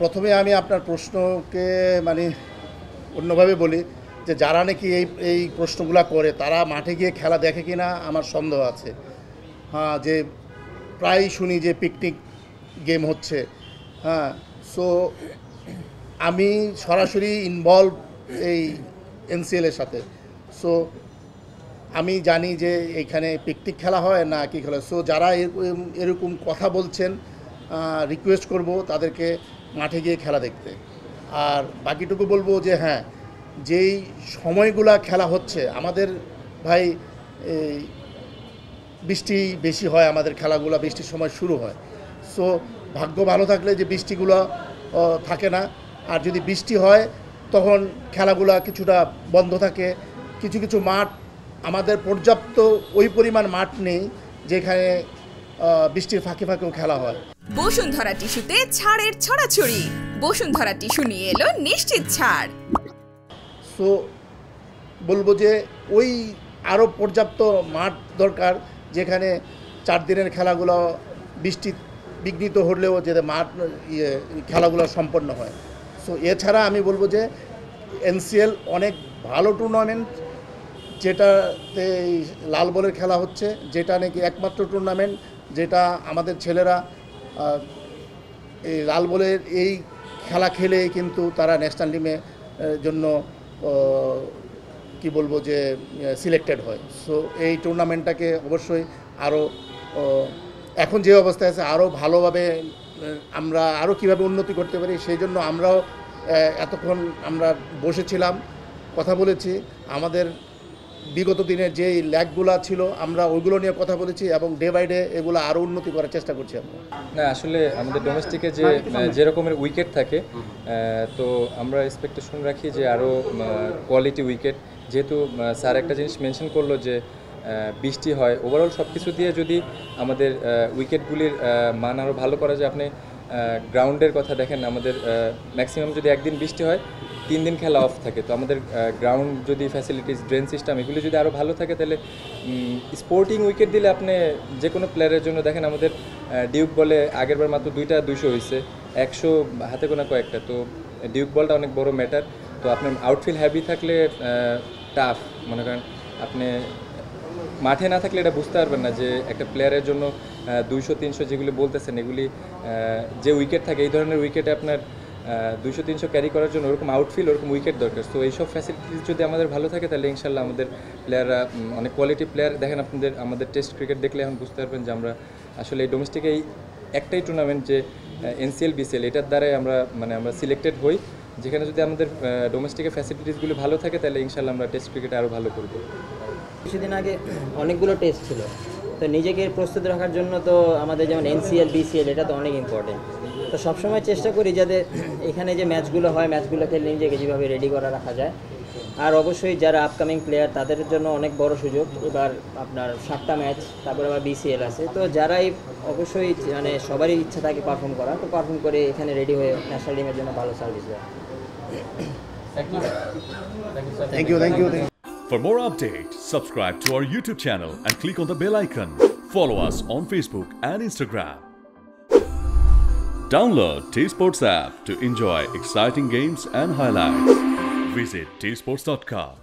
প্রথমে আমি আপনার প্রশ্নকে মানে অন্যভাবে বলি যে যারা নাকি এই প্রশ্নগুলো করে তারা মাঠে গিয়ে খেলা দেখে কি না আমার সন্দেহ আছে। হ্যাঁ, যে প্রায়ই শুনি যে পিকনিক গেম হচ্ছে। হ্যাঁ, সো আমি সরাসরি ইনভলভ এই এনসিএলের সাথে। সো আমি জানি যে এইখানে পিকনিক খেলা হয় না কি খেলা। সো যারা এরকম কথা বলছেন, রিকোয়েস্ট করব তাদেরকে মাঠে গিয়ে খেলা দেখতে। আর বাকিটুকু বলবো যে হ্যাঁ, যেই সময়গুলা খেলা হচ্ছে আমাদের ভাই, এই বৃষ্টি বেশি হয়, আমাদের খেলাগুলো বৃষ্টির সময় শুরু হয়। সো ভাগ্য ভালো থাকলে যে বৃষ্টিগুলো থাকে না, আর যদি বৃষ্টি হয় তখন খেলাগুলো কিছুটা বন্ধ থাকে। কিছু কিছু মাঠ আমাদের পর্যাপ্ত ওই পরিমাণ মাঠ নেই যেখানে বৃষ্টির ফাঁকে ফাঁকেও খেলা হয়। বসুন্ধরা টিস্যুতে ছাড়ের ছড়াছড়ি। বসুন্ধরা টিস্যু নিয়ে এলো নিশ্চিত ছাড়। সো বলবো যে ওই আরও পর্যাপ্ত মাঠ দরকার যেখানে 4 দিনের খেলাগুলো বৃষ্টি বিঘ্নিত হলেও যাতে মাঠ খেলাগুলো সম্পন্ন হয়। সো এছাড়া আমি বলবো যে এনসিএল অনেক ভালো টুর্নামেন্ট, যেটাতে লাল বলের খেলা হচ্ছে, যেটা নাকি একমাত্র টুর্নামেন্ট যেটা আমাদের ছেলেরা এই লাল বলের এই খেলা খেলে কিন্তু তারা ন্যাশনাল টিমে জন্য কি বলবো যে সিলেক্টেড হয়। সো এই টুর্নামেন্টটাকে অবশ্যই আরও এখন যে অবস্থায় আছে আরও ভালোভাবে আমরা আরও কীভাবে উন্নতি করতে পারি সেই জন্য আমরাও এতক্ষণ আমরা বসেছিলাম, কথা বলেছি। আমাদের বিগত দিনের যেই ল্যাগগুলো ছিল আমরা ওইগুলো নিয়ে কথা বলেছি এবং ডে বাই ডে এগুলো আরও উন্নতি করার চেষ্টা করছি আমরা। না, আসলে আমাদের ডোমেস্টিকে যে রকমের উইকেট থাকে, তো আমরা এক্সপেকটেশন রাখি যে আরও কোয়ালিটি উইকেট। যেহেতু স্যার একটা জিনিস মেনশন করলো যে বৃষ্টি হয়, ওভারঅল সব কিছু দিয়ে যদি আমাদের উইকেটগুলির মান আরও ভালো করা যায়। আপনি গ্রাউন্ডের কথা দেখেন, আমাদের ম্যাক্সিমাম যদি একদিন বৃষ্টি হয় 3 দিন খেলা অফ থাকে। তো আমাদের গ্রাউন্ড যদি ফ্যাসিলিটিস, ড্রেন সিস্টেম এগুলি যদি আরও ভালো থাকে তাহলে স্পোর্টিং উইকেট দিলে আপনি যে কোনো প্লেয়ারের জন্য দেখেন আমাদের ডিউক বলে আগেরবার মাত্র 2টা 200 হয়েছে, 100 হাতে গোনা কয়েকটা। তো ডিউক বলটা অনেক বড় ম্যাটার। তো আপনার আউটফিল্ড হ্যাভি থাকলে টাফ, মনে করেন আপনি মাঠে না থাকলে এটা বুঝতে পারবেন না যে একটা প্লেয়ারের জন্য 200-300 যেগুলি বলতেছেন এগুলি যে উইকেট থাকে, এই ধরনের উইকেটে আপনার 200-300 ক্যারি করার জন্য ওরকম আউটফিল্ড, ওরকম উইকেট দরকার। তো এইসব ফ্যাসিলিটিস যদি আমাদের ভালো থাকে তাহলে ইনশাল্লাহ আমাদের প্লেয়াররা অনেক কোয়ালিটি প্লেয়ার। দেখেন আমাদের টেস্ট ক্রিকেট দেখলে এখন বুঝতে পারবেন যে আমরা আসলে এই ডোমেস্টিকে এই একটাই টুর্নামেন্ট যে এনসিএল বিসিএল, এটার দ্বারাই আমরা সিলেক্টেড হই। যেখানে যদি আমাদের ডোমেস্টিকের ফ্যাসিলিটিসগুলো ভালো থাকে তাহলে ইনশাল্লাহ আমরা টেস্ট ক্রিকেটে আরও ভালো করব। কিছুদিন আগে অনেকগুলো টেস্ট ছিল, তো নিজেকে প্রস্তুত রাখার জন্য তো আমাদের যেমন এনসিএল বিসিএল এটা তো অনেক ইম্পর্টেন্ট। তো সবসময় চেষ্টা করি যাতে এখানে যে ম্যাচগুলো হয় ম্যাচগুলো খেলে নিজেকে যেভাবে রেডি করা রাখা যায়। আর অবশ্যই যারা আপকামিং প্লেয়ার তাদের জন্য অনেক বড় সুযোগ। এবার আপনার 7টা ম্যাচ, তারপরে আবার বিসিএল আছে। তো যারাই অবশ্যই সবারই ইচ্ছা থাকে পারফর্ম করা, তো পারফর্ম করে এখানে রেডি হয়ে ন্যাশনাল টিমের জন্য ভালো সার্ভিস দেয়। Thank you. For more updates, subscribe to our YouTube channel and click on the bell icon. Follow us on Facebook and Instagram. Download T-Sports app to enjoy exciting games and highlights. Visit tsports.com.